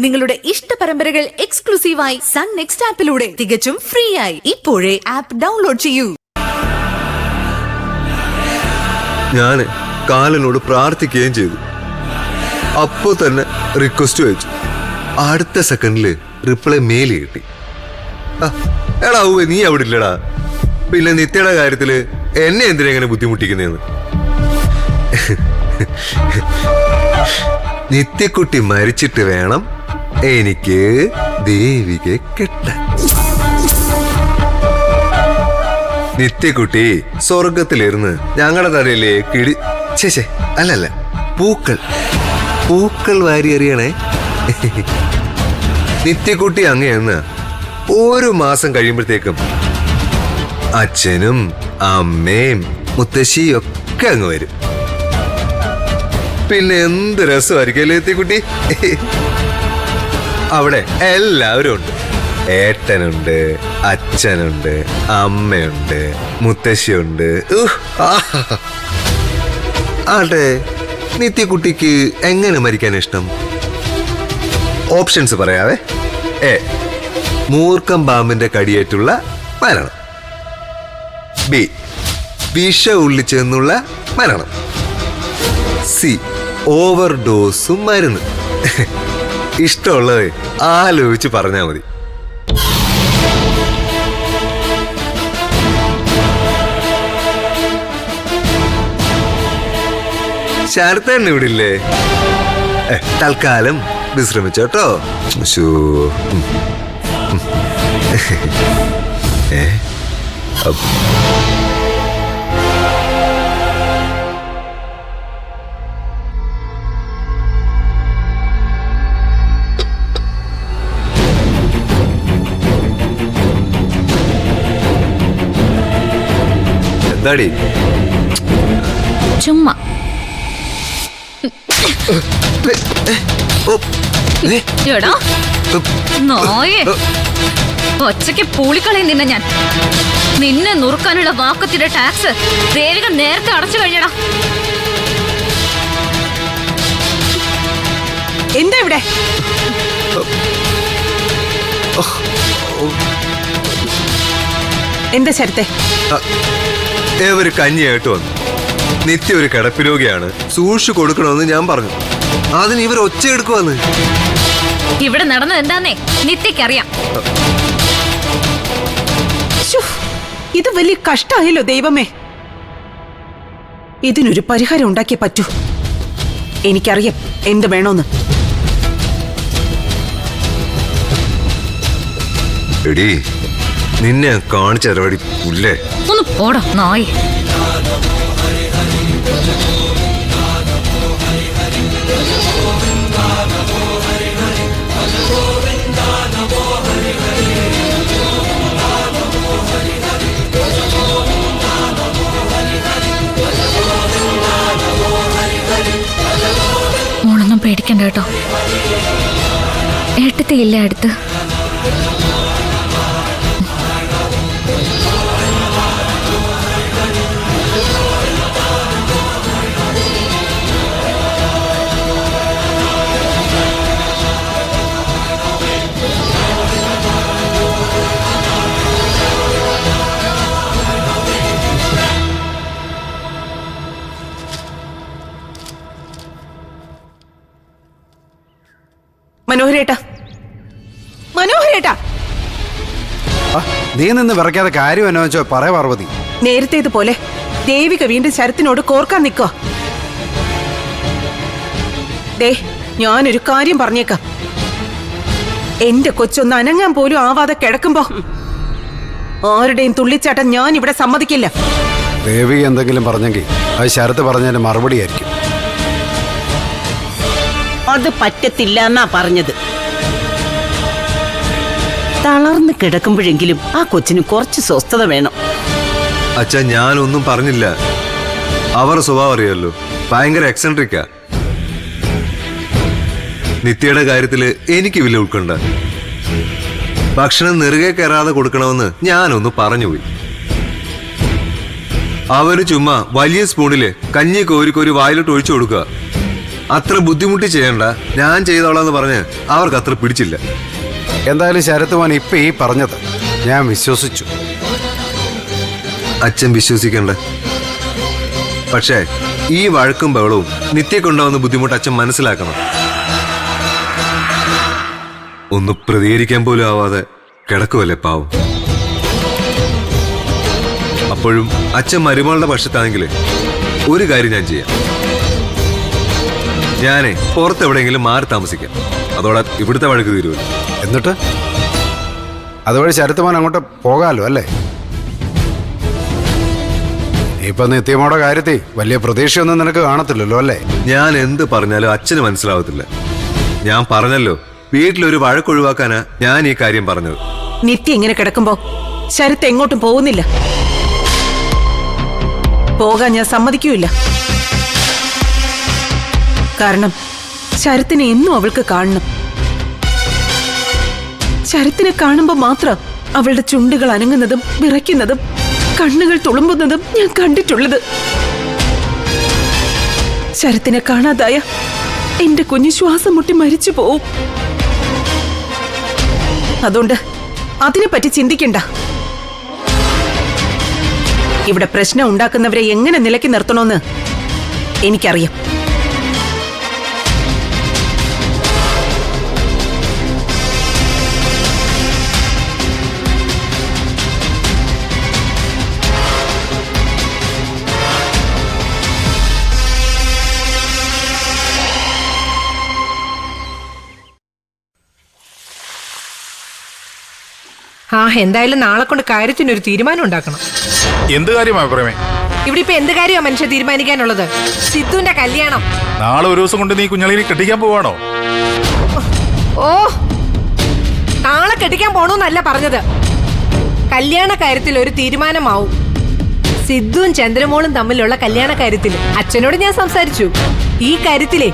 നിങ്ങളുടെ ഇഷ്ട പരമ്പരകൾ എക്സ്ക്ലൂസീവായി സൺ നെക്സ്റ്റ് ആപ്പിലൂടെ തികച്ചും ഫ്രീ ആയി. ഇപ്പോഴേ ആപ്പ് ഡൗൺലോഡ് ചെയ്യൂ. ഞാൻ കാലനോട് പ്രാർത്ഥിക്കുകയും ചെയ്തു. അപ്പോ തന്നെ റിക്വസ്റ്റ് അയച്ചു. അടുത്ത സെക്കൻഡില് റിപ്ലൈ മെയിൽ കിട്ടി. എടാ നീ അവിടെ ഇല്ലടാ, പിന്നെ നിത്യയുടെ കാര്യത്തില് എന്നെ എന്തിനാ ഇങ്ങനെ ബുദ്ധിമുട്ടിക്കുന്നതെന്ന്. നിത്യക്കുട്ടി മരിച്ചിട്ട് വേണം എനിക്ക് ദേവികയെ കെട്ടാൻ. നിത്യക്കുട്ടി സ്വർഗത്തിലിരുന്ന് ഞങ്ങളുടെ തലയിലെ അല്ലല്ല പൂക്കൾ വാരി എറിയണേ. നിത്യക്കുട്ടി അങ്ങയെന്ന് ഒരു മാസം കഴിയുമ്പോഴത്തേക്കും അച്ഛനും അമ്മയും മുത്തശ്ശിയും ഒക്കെ അങ്ങ് വരും. പിന്നെ എന്ത് രസമായിരിക്കും അല്ലേ നിത്യക്കുട്ടി? അവിടെ എല്ലാവരും ഉണ്ട്. ഏട്ടനുണ്ട്, അച്ഛനുണ്ട്, അമ്മയുണ്ട്, മുത്തശ്ശിയുണ്ട്. ആട്ടെ, നിത്യക്കുട്ടിക്ക് എങ്ങനെ മരിക്കാൻ ഇഷ്ടം? ഓപ്ഷൻസ് പറയാവേ. എ, മൂർഖം പാമ്പിന്റെ കടിയേറ്റുള്ള മരണം. ബി, വിഷ ഉള്ളിച്ചെന്നുള്ള മരണം. സി, ഓവർ ഡോസും മരുന്ന്. ഇഷ്ടമുള്ളത് ആലോചിച്ച് പറഞ്ഞാൽ മതി. ശരത്തേണ്ണ ഇവിടെ ഇല്ലേ? തൽക്കാലം വിശ്രമിച്ചോട്ടോ. എന്താടി ചുമ്മാ ഒച്ചയ്ക്ക് പൂളിക്കളയും നിന്നെ ഞാൻ. നിന്നെ നുറുക്കാനുള്ള വാക്കത്തിന്റെ ടാക്സ് ദേവിക നേരത്തെ അടച്ചു കഴിഞ്ഞടാ. എന്താ ഇവിടെ? എന്താ ശരത്തെ? ഒരു കഞ്ഞിയായിട്ട് വന്നു. നിത്യ ഒരു കിടപ്പിരോഗിയാണ്, സൂക്ഷിച്ചു കൊടുക്കണമെന്ന് ഞാൻ പറഞ്ഞു. അതിന് ഇവർ ഒച്ച എടുക്കുവന്ന്. ഇവിടെ നടന്നത് എന്താന്നേ നിത്യക്കറിയാം. ഇത് വലിയ കഷ്ടമായല്ലോ ദൈവമേ. ഇതിനൊരു പരിഹാരം ഉണ്ടാക്കിയേ പറ്റൂ. എനിക്കറിയാം എന്ത് വേണോന്ന്. എടീ, നിന്നെ കാണിച്ച പരിപാടി പുല്ലേ. ഒന്ന് പോടാ നായി. മോളൊന്നും പേടിക്കണ്ട കേട്ടോ. ഏട്ടത്തിയില്ല അടുത്ത്. മനോഹരേട്ടാ, മനോഹരേട്ടാ, നീ നിന്ന് വിറയ്ക്കാതെ കാര്യം എന്നോ വെച്ചോ പറയ പാർവതി. നേരത്തേതുപോലെ ദേവിക വീണ്ടും ശരത്തിനോട് കോർക്കാൻ നിൽക്കുക. ദേ, ഞാനൊരു കാര്യം പറഞ്ഞേക്കാം. എന്റെ കൊച്ചൊന്ന് അനങ്ങാൻ പോലും ആവാതെ കിടക്കുമ്പോ ആരുടെയും തുള്ളിച്ചാട്ടം ഞാൻ ഇവിടെ സമ്മതിക്കില്ല. ദേവി എന്തെങ്കിലും പറഞ്ഞെങ്കിൽ അത് ശരത്ത് പറഞ്ഞതിന്റെ മറുപടി ആയിരിക്കും. അത് പറ്റത്തില്ല എന്നാ പറഞ്ഞത്. തളർന്ന് കിടക്കുമ്പോഴെങ്കിലും ആ കൊച്ചിന് കുറച്ച് സ്വസ്ഥത വേണം. അച്ഛാ, ഞാനൊന്നും പറഞ്ഞില്ല. അവരുടെ സ്വഭാവം അറിയാലോ, ഭയങ്കര എക്സെൻട്രിക്കാ. നിത്യയുടെ കാര്യത്തില് എനിക്ക് വില ഉൾക്കൊണ്ട. ഭക്ഷണം നെറുകെ കയറാതെ കൊടുക്കണമെന്ന് ഞാനൊന്ന് പറഞ്ഞുപോയി. അവര് ചുമ്മാ വലിയ സ്പൂണില് കഞ്ഞി കോരി വായിലോട്ട് ഒഴിച്ചു കൊടുക്കുക. അത്ര ബുദ്ധിമുട്ടി ചെയ്യണ്ട, ഞാൻ ചെയ്തോളാന്ന് പറഞ്ഞ് അവർക്ക് അത്ര പിടിച്ചില്ല. എന്തായാലും ശരത്ത് മോൻ ഇപ്പൊ ഈ പറഞ്ഞത് ഞാൻ വിശ്വസിച്ചു. അച്ഛൻ വിശ്വസിക്കണ്ട. പക്ഷേ ഈ വഴക്കും ബഹളവും നിത്യക്കൊണ്ടാവുന്ന ബുദ്ധിമുട്ട് അച്ഛൻ മനസ്സിലാക്കണം. ഒന്ന് പ്രതികരിക്കാൻ പോലും ആവാതെ കിടക്കുമല്ലേ പാവം. അപ്പോഴും അച്ഛൻ മരുമകളുടെ പക്ഷത്താണെങ്കിൽ ഒരു കാര്യം ഞാൻ ചെയ്യാം. ഞാനേ പുറത്തെവിടെയെങ്കിലും മാറി താമസിക്കാം. അതോടെ ഇവിടുത്തെ വഴക്ക് തീരുമല്ലോ. എന്നിട്ട് അതുവഴി ശരത്ത് മോൻ അങ്ങോട്ട് പോകാമല്ലോ അല്ലേ? ഇപ്പൊ നിത്യമോടെ കാര്യത്തിൽ വലിയ പ്രതീക്ഷയൊന്നും നിനക്ക് കാണത്തില്ലല്ലോ അല്ലേ? ഞാൻ എന്ത് പറഞ്ഞാലും അച്ഛന് മനസ്സിലാവത്തില്ല. ഞാൻ പറഞ്ഞല്ലോ, വീട്ടിലൊരു വഴക്കൊഴിവാക്കാനാ ഞാൻ ഈ കാര്യം പറഞ്ഞത്. നിത്യ ഇങ്ങനെ കിടക്കുമ്പോ ശരത്ത് എങ്ങോട്ടും പോകുന്നില്ല. പോകാൻ ഞാൻ സമ്മതിക്കൂല. കാരണം ശരത്തിനെ എന്നും അവൾക്ക് കാണണം. ശരത്തിനെ കാണുമ്പോ മാത്രം അവളുടെ ചുണ്ടുകൾ അനങ്ങുന്നതും വിറയ്ക്കുന്നതും കണ്ണുകൾ തുളുമ്പുന്നതും ഞാൻ കണ്ടിട്ടുള്ളത്. ശരത്തിനെ കാണാതായ എന്റെ കുഞ്ഞു ശ്വാസം മുട്ടി മരിച്ചു പോവും. അതുകൊണ്ട് അതിനെപ്പറ്റി ചിന്തിക്കണ്ട. ഇവിടെ പ്രശ്നം ഉണ്ടാക്കുന്നവരെ എങ്ങനെ നിലയ്ക്ക് നിർത്തണമെന്ന് എനിക്കറിയാം. എന്തായാലും നാളെ കൊണ്ട് കാര്യത്തിനൊരു തീരുമാനം ഉണ്ടാക്കണം. എന്ത് കാര്യമാണ് പ്രേമേ? ഇവിടെ ഇപ്പൊ എന്ത് കാര്യമാണ് മനുഷ്യ തീരുമാനിക്കാനുള്ളത്? സിദ്ധുവിന്റെ കല്യാണം. നാളെ ഒരു ദിവസം കൊണ്ട് നീ കുഞ്ഞളിനെ കെട്ടിക്കാൻ പോവാണോ? ഓ, നാളെ കെട്ടിക്കാൻ പോണോന്നല്ല പറഞ്ഞത്. കല്യാണ കാര്യത്തിൽ ഒരു തീരുമാനമാവും. സിദ്ധുവും ചന്ദ്രമോളും തമ്മിലുള്ള കല്യാണ കാര്യത്തിൽ അച്ഛനോട് ഞാൻ സംസാരിച്ചു. ഈ കാര്യത്തിലേ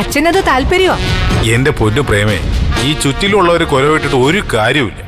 അച്ഛനത് താല്പര്യമാ. എന്റെ പൊന്നു പ്രേമേ, ഈ ചുറ്റിലുള്ളവര് കൊലവിട്ടിട്ട് ഒരു കാര്യമില്ല.